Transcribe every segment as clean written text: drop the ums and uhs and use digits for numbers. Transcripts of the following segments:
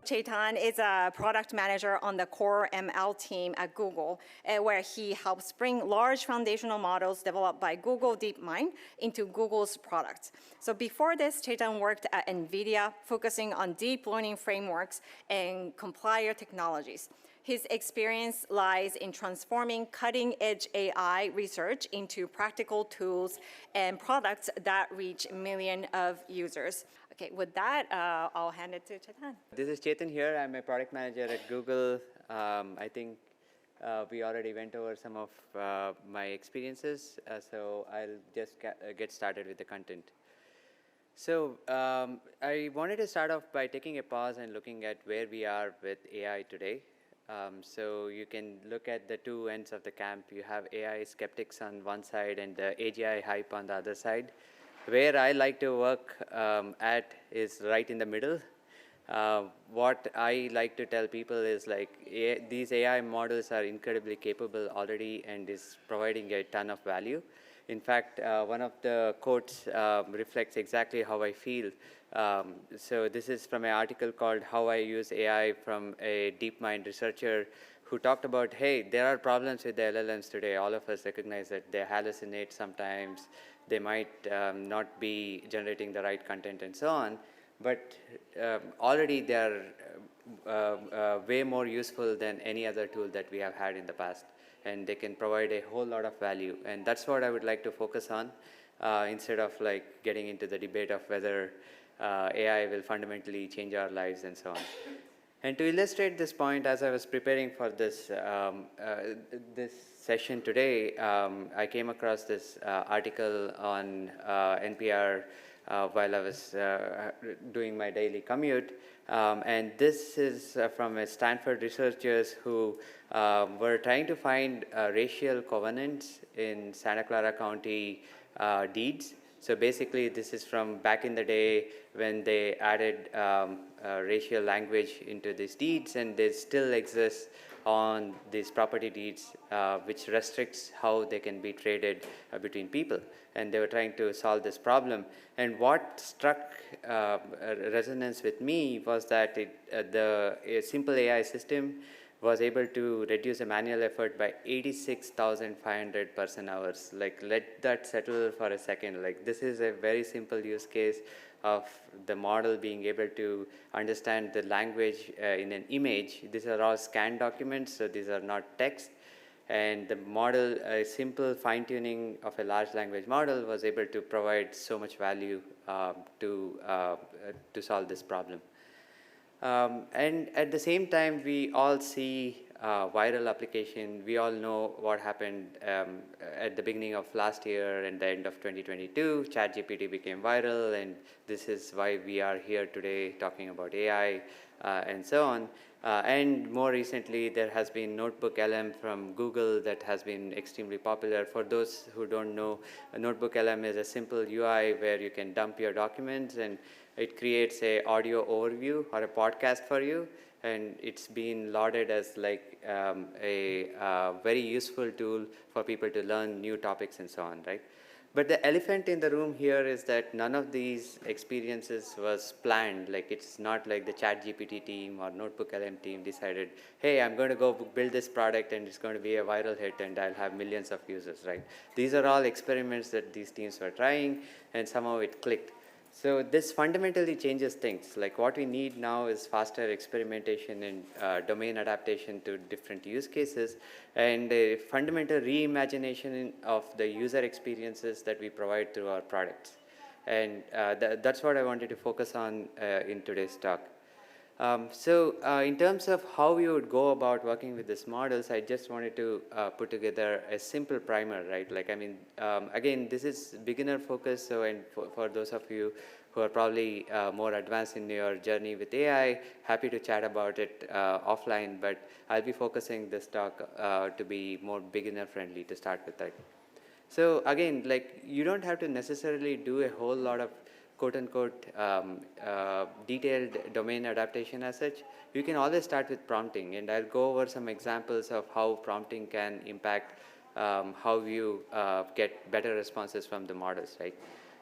Chetan is a product manager on the CoreML team at Google, where he helps bring large foundational models developed by Google DeepMind into Google's products. So before this, Chetan worked at Nvidia, focusing on deep learning frameworks and compiler technologies. His experience lies in transforming cutting-edge AI research into practical tools and products that reach millions of users. Okay, with that, I'll hand it to Chetan. This is Chetan here. I'm a product manager at Google. I think we already went over some of my experiences, so I'll just get started with the content. So I wanted to start off by taking a pause and looking at where we are with AI today. So you can look at the two ends of the camp. You have AI skeptics on one side and the AGI hype on the other side. Where I like to work at is right in the middle. What I like to tell people is like these AI models are incredibly capable already and is providing a ton of value. In fact, one of the quotes reflects exactly how I feel. So this is from an article called How I Use AI from a DeepMind researcher who talked about, hey, there are problems with the LLMs today. All of us recognize that they hallucinate sometimes. They might not be generating the right content and so on. But already they are way more useful than any other tool that we have had in the past. And they can provide a whole lot of value. And that's what I would like to focus on instead of like getting into the debate of whether AI will fundamentally change our lives and so on. And to illustrate this point, as I was preparing for this, this session today, I came across this article on NPR while I was doing my daily commute. And this is from a Stanford researchers who were trying to find racial covenants in Santa Clara County deeds. So basically, this is from back in the day when they added racial language into these deeds, and they still exist on these property deeds, which restricts how they can be traded between people. And they were trying to solve this problem. And what struck resonance with me was that a simple AI system was able to reduce the manual effort by 86,500 person hours. Like, let that settle for a second. Like, this is a very simple use case of the model being able to understand the language in an image. These are all scanned documents, so these are not text. And the model, a simple fine-tuning of a large language model was able to provide so much value to solve this problem. And at the same time, we all see viral application. We all know what happened at the beginning of last year and the end of 2022. ChatGPT became viral, and this is why we are here today talking about AI and so on. And more recently, there has been Notebook LM from Google that has been extremely popular. For those who don't know, a Notebook LM is a simple UI where you can dump your documents, and it creates a audio overview or a podcast for you. And it's been lauded as like a very useful tool for people to learn new topics and so on, right? But the elephant in the room here is that none of these experiences was planned. Like, it's not like the ChatGPT team or Notebook LM team decided, hey, I'm going to go build this product and it's going to be a viral hit and I'll have millions of users, right? These are all experiments that these teams were trying, and somehow it clicked. So this fundamentally changes things. Like, what we need now is faster experimentation and domain adaptation to different use cases, and a fundamental reimagination of the user experiences that we provide through our products. And that's what I wanted to focus on in today's talk. So in terms of how we would go about working with these models, I just wanted to put together a simple primer, right? Like, I mean, again, this is beginner focus. So, and for those of you who are probably more advanced in your journey with AI, happy to chat about it offline, but I'll be focusing this talk to be more beginner friendly to start with that. So again, like, you don't have to necessarily do a whole lot of quote-unquote detailed domain adaptation as such. You can always start with prompting, and I'll go over some examples of how prompting can impact how you get better responses from the models, right?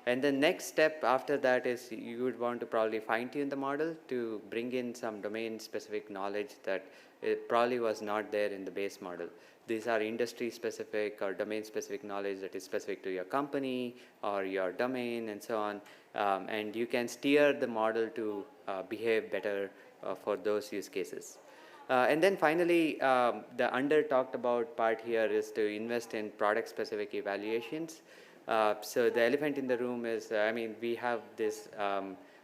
And the next step after that is you would want to probably fine-tune the model to bring in some domain-specific knowledge that it probably was not there in the base model. These are industry-specific or domain-specific knowledge that is specific to your company or your domain and so on. And you can steer the model to behave better for those use cases. And then finally, the under talked about part here is to invest in product-specific evaluations. So the elephant in the room is, I mean, we have this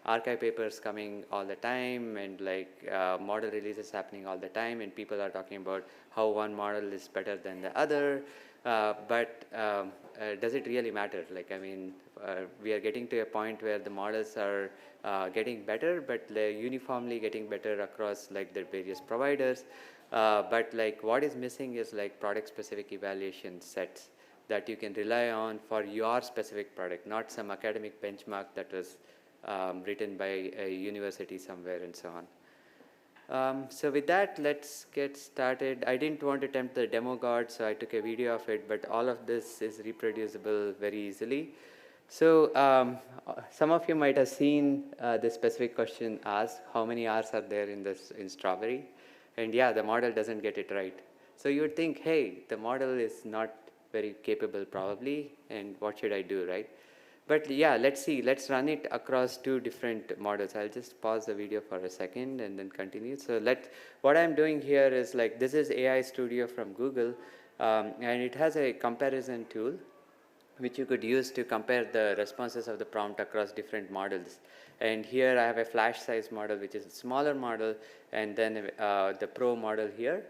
archive papers coming all the time, and like model releases happening all the time, and people are talking about how one model is better than the other. But does it really matter? Like, I mean, we are getting to a point where the models are getting better, but they're uniformly getting better across like the various providers. But like what is missing is like product-specific evaluation sets that you can rely on for your specific product, not some academic benchmark that was written by a university somewhere and so on. So with that, let's get started. I didn't want to tempt the demo god, so I took a video of it, but all of this is reproducible very easily. So some of you might have seen this specific question asked, how many R's are there in strawberry? And yeah, the model doesn't get it right. So you would think, hey, the model is not very capable probably, and what should I do, right? But yeah, let's see, let's run it across two different models. I'll just pause the video for a second and then continue. So what I'm doing here is like, this is AI Studio from Google, and it has a comparison tool which you could use to compare the responses of the prompt across different models. And here I have a flash size model, which is a smaller model, and then the pro model here.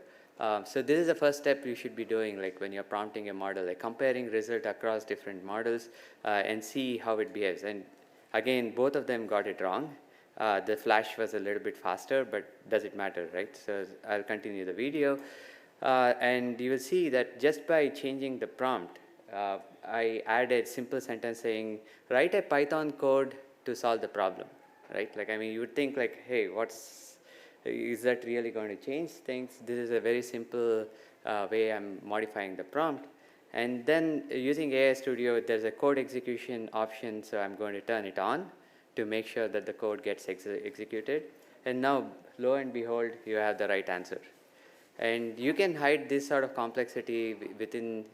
So this is the first step you should be doing, like when you're prompting a model, like comparing result across different models and see how it behaves. And again, both of them got it wrong. The flash was a little bit faster, but does it matter, right? So I'll continue the video. And you will see that just by changing the prompt, I added simple sentence saying, write a Python code to solve the problem, right? Like, I mean, you would think like, hey, is that really going to change things? This is a very simple way I'm modifying the prompt. And then using AI Studio, there's a code execution option, so I'm going to turn it on to make sure that the code gets executed. And now, lo and behold, you have the right answer. And you can hide this sort of complexity within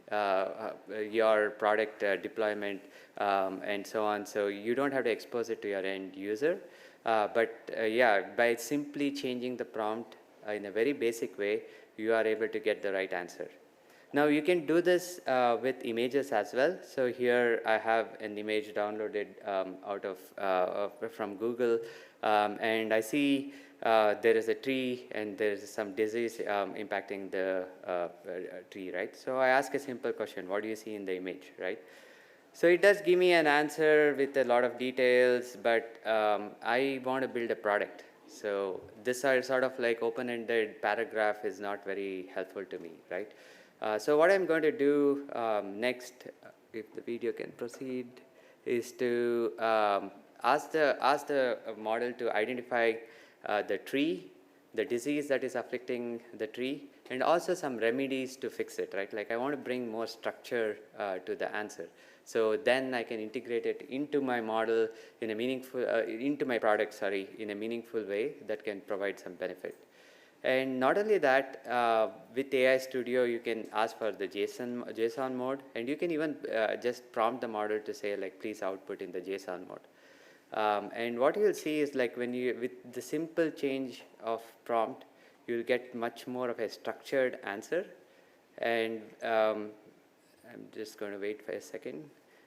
your product deployment and so on, so you don't have to expose it to your end user. Yeah, by simply changing the prompt in a very basic way, you are able to get the right answer. Now you can do this with images as well. So here I have an image downloaded from Google, and I see there is a tree and there is some disease impacting the tree, right? So I ask a simple question, what do you see in the image, right? So it does give me an answer with a lot of details, but I want to build a product. So this sort of like open-ended paragraph is not very helpful to me, right? So what I'm going to do next, if the video can proceed, is to ask the model to identify the tree, the disease that is afflicting the tree, and also some remedies to fix it, right? Like I want to bring more structure to the answer. So then I can integrate it into my model in a meaningful, into my product, sorry, in a meaningful way that can provide some benefit. And not only that, with AI Studio, you can ask for the JSON mode, and you can even just prompt the model to say like, please output in the JSON mode. And what you'll see is like when with the simple change of prompt, you'll get much more of a structured answer. And I'm just going to wait for a second.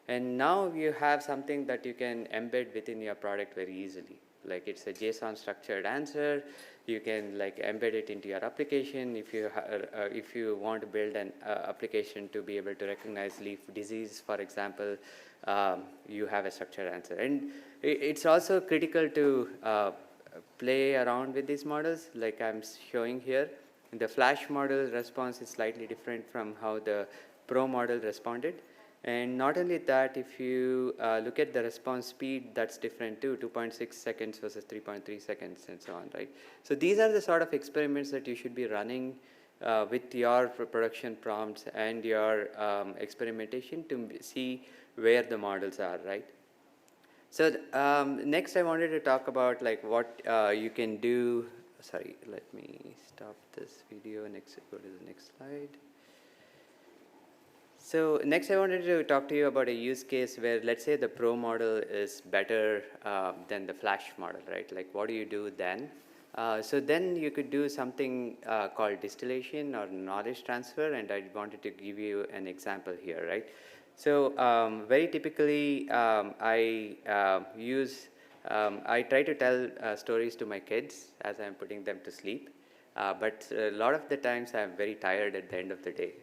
And now you have something that you can embed within your product very easily. Like it's a JSON structured answer. You can like embed it into your application. If you want to build an application to be able to recognize leaf disease, for example, you have a structured answer. And it's also critical to play around with these models, like I'm showing here. The Flash model response is slightly different from how the Pro model responded. And not only that, if you look at the response speed, that's different too, 2.6 seconds versus 3.3 seconds and so on, right? So these are the sort of experiments that you should be running with your production prompts and your experimentation to see where the models are, right? So next I wanted to talk about like what you can do. Sorry, let me stop this video. Next, go to the next slide. So next I wanted to talk to you about a use case where, let's say, the pro model is better than the flash model, right? Like what do you do then? So then you could do something called distillation or knowledge transfer, and I wanted to give you an example here, right? So very typically I try to tell stories to my kids as I'm putting them to sleep, but a lot of the times I'm very tired at the end of the day.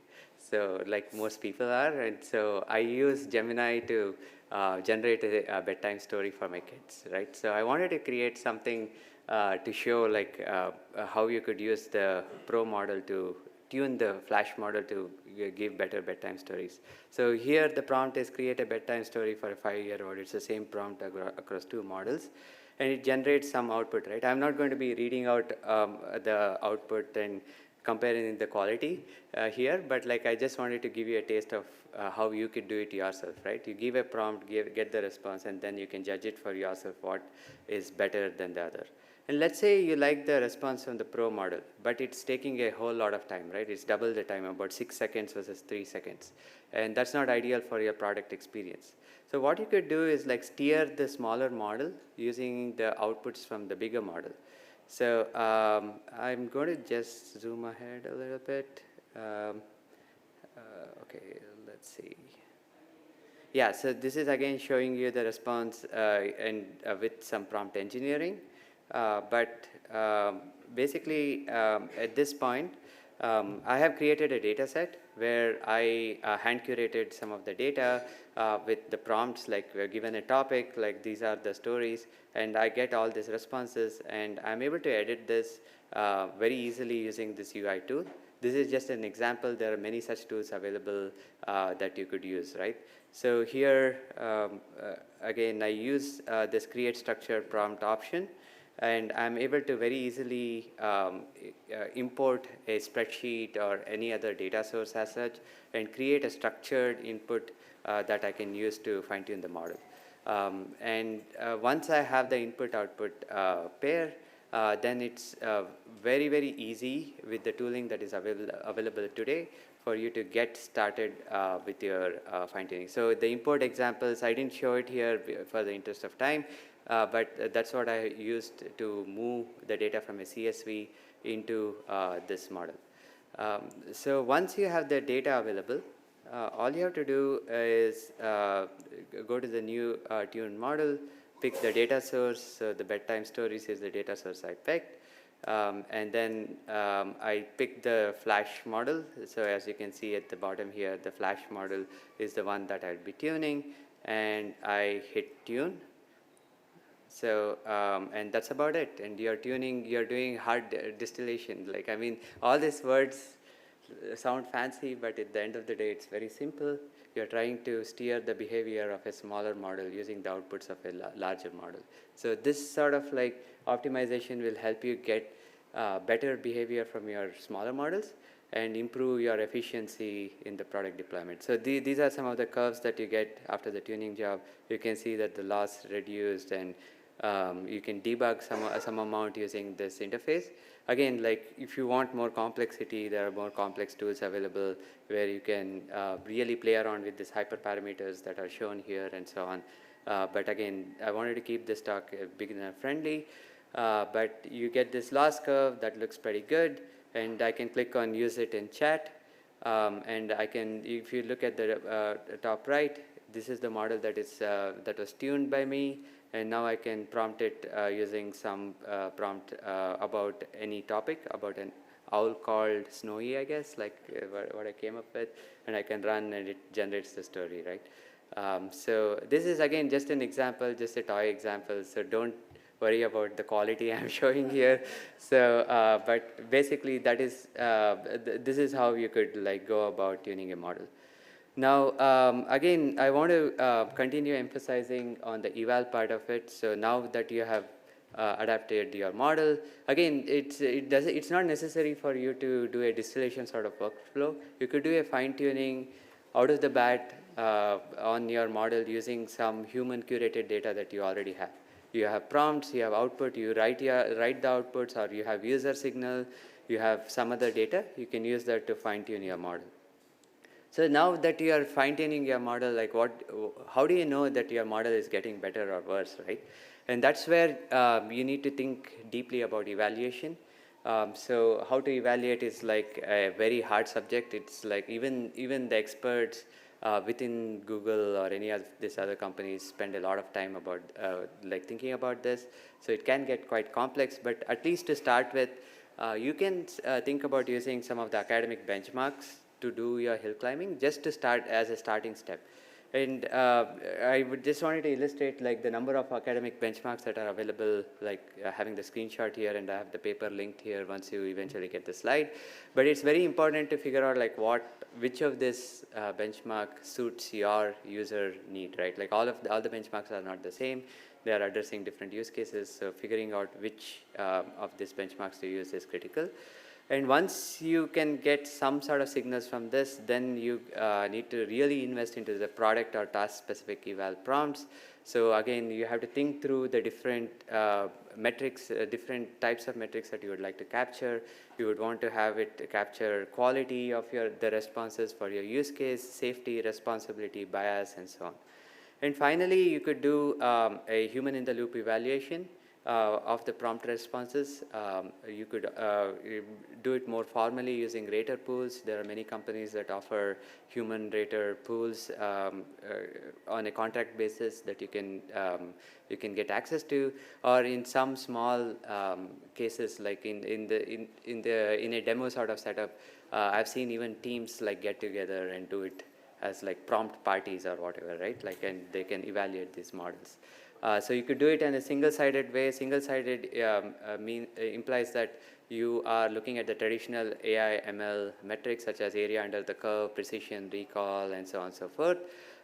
So like most people are, and so I use Gemini to generate a bedtime story for my kids, right? So I wanted to create something to show like how you could use the pro model to tune the flash model to give better bedtime stories. So here the prompt is create a bedtime story for a 5-year-old. It's the same prompt across 2 models, and it generates some output, right? I'm not going to be reading out the output and comparing the quality here, but like I just wanted to give you a taste of how you could do it yourself, right? You give a prompt, get the response, and then you can judge it for yourself what is better than the other. And let's say you like the response from the pro model, but it's taking a whole lot of time, right? It's double the time, about 6 seconds versus 3 seconds. And that's not ideal for your product experience. So what you could do is like steer the smaller model using the outputs from the bigger model. So I'm going to just zoom ahead a little bit. Okay, let's see. Yeah, so this is again showing you the response and with some prompt engineering. But basically, at this point, I have created a data set where I hand curated some of the data with the prompts, like we're given a topic, like these are the stories, and I get all these responses, and I'm able to edit this very easily using this UI tool. This is just an example. There are many such tools available that you could use, right? So here, again, I use this create structure prompt option, and I'm able to very easily import a spreadsheet or any other data source as such and create a structured input that I can use to fine-tune the model. And once I have the input-output pair, then it's very, very easy with the tooling that is available today for you to get started with your fine-tuning. So the import examples, I didn't show it here for the interest of time, but that's what I used to move the data from a CSV into this model. So once you have the data available, all you have to do is go to the new tuned model, pick the data source. So the bedtime stories is the data source I picked. And then I picked the flash model. So as you can see at the bottom here, the flash model is the one that I'll be tuning, and I hit tune. So, and that's about it. And you're doing hard distillation. Like, I mean, all these words sound fancy, but at the end of the day, it's very simple. You're trying to steer the behavior of a smaller model using the outputs of a larger model. So this sort of like optimization will help you get better behavior from your smaller models and improve your efficiency in the product deployment. So these are some of the curves that you get after the tuning job. You can see that the loss reduced, and you can debug some amount using this interface. Again, like if you want more complexity, there are more complex tools available where you can really play around with these hyperparameters that are shown here and so on. But again, I wanted to keep this talk beginner friendly. But you get this loss curve that looks pretty good, and I can click on use it in chat. And I can, if you look at the top right, this is the model that was tuned by me. And now I can prompt it using some prompt about any topic, about an owl called Snowy, I guess, like what I came up with, and I can run and it generates the story, right? So this is again just an example, just a toy example, so don't worry about the quality I'm showing here. So, but basically that is, this is how you could like go about tuning a model. Now, again, I want to continue emphasizing on the eval part of it. So now that you have adapted your model, again, it's not necessary for you to do a distillation sort of workflow. You could do a fine-tuning out of the bat on your model using some human curated data that you already have. You have prompts, you have output, you write the outputs, or you have user signal, you have some other data. You can use that to fine tune your model. So now that you are fine-tuning your model, like how do you know that your model is getting better or worse, right? And that's where you need to think deeply about evaluation. So how to evaluate is like a very hard subject. It's like even the experts within Google or any of these other companies spend a lot of time about like thinking about this. So it can get quite complex, but at least to start with, you can think about using some of the academic benchmarks to do your hill climbing, just to start as a starting step. And I would just wanted to illustrate like the number of academic benchmarks that are available, like having the screenshot here, and I have the paper linked here once you eventually get the slide. But it's very important to figure out like which of this benchmark suits your user need, right? Like all the benchmarks are not the same. They are addressing different use cases. So figuring out which of these benchmarks to use is critical. And once you can get some sort of signals from this, then you need to really invest into the product or task-specific eval prompts. So again, you have to think through the different metrics, different types of metrics that you would like to capture. You would want to have it capture quality of the responses for your use case, safety, responsibility, bias, and so on. And finally, you could do a human-in-the-loop evaluation of the prompt responses. You could do it more formally using rater pools. There are many companies that offer human rater pools on a contract basis that you can get access to, or in some small cases, like in a demo sort of setup, I've seen even teams like get together and do it as like prompt parties or whatever, right? Like, and they can evaluate these models. So you could do it in a single-sided way. Single-sided implies that you are looking at the traditional AI ML metrics such as area under the curve, precision, recall, and so on and so forth.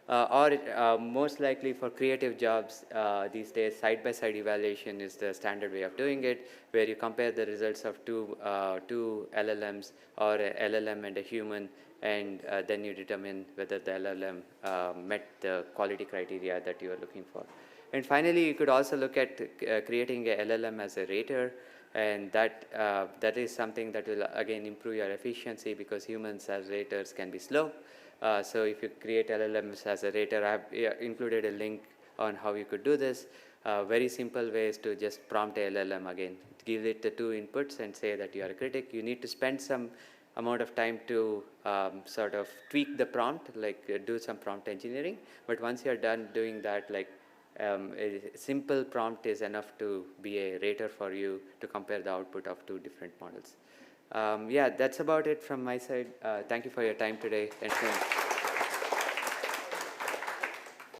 Or most likely for creative jobs these days, side-by-side evaluation is the standard way of doing it, where you compare the results of two LLMs or a LLM and a human, and then you determine whether the LLM met the quality criteria that you are looking for. And finally, you could also look at creating a LLM as a rater, and that is something that will again improve your efficiency, because humans as raters can be slow. So if you create LLMs as a rater, I have included a link on how you could do this. Very simple ways to just prompt a LLM again. Give it the two inputs and say that you are a critic. You need to spend some amount of time to sort of tweak the prompt, like do some prompt engineering. But once you're done doing that, like a simple prompt is enough to be a rater for you to compare the output of two different models. Yeah, that's about it from my side. Thank you for your time today. Thanks so much.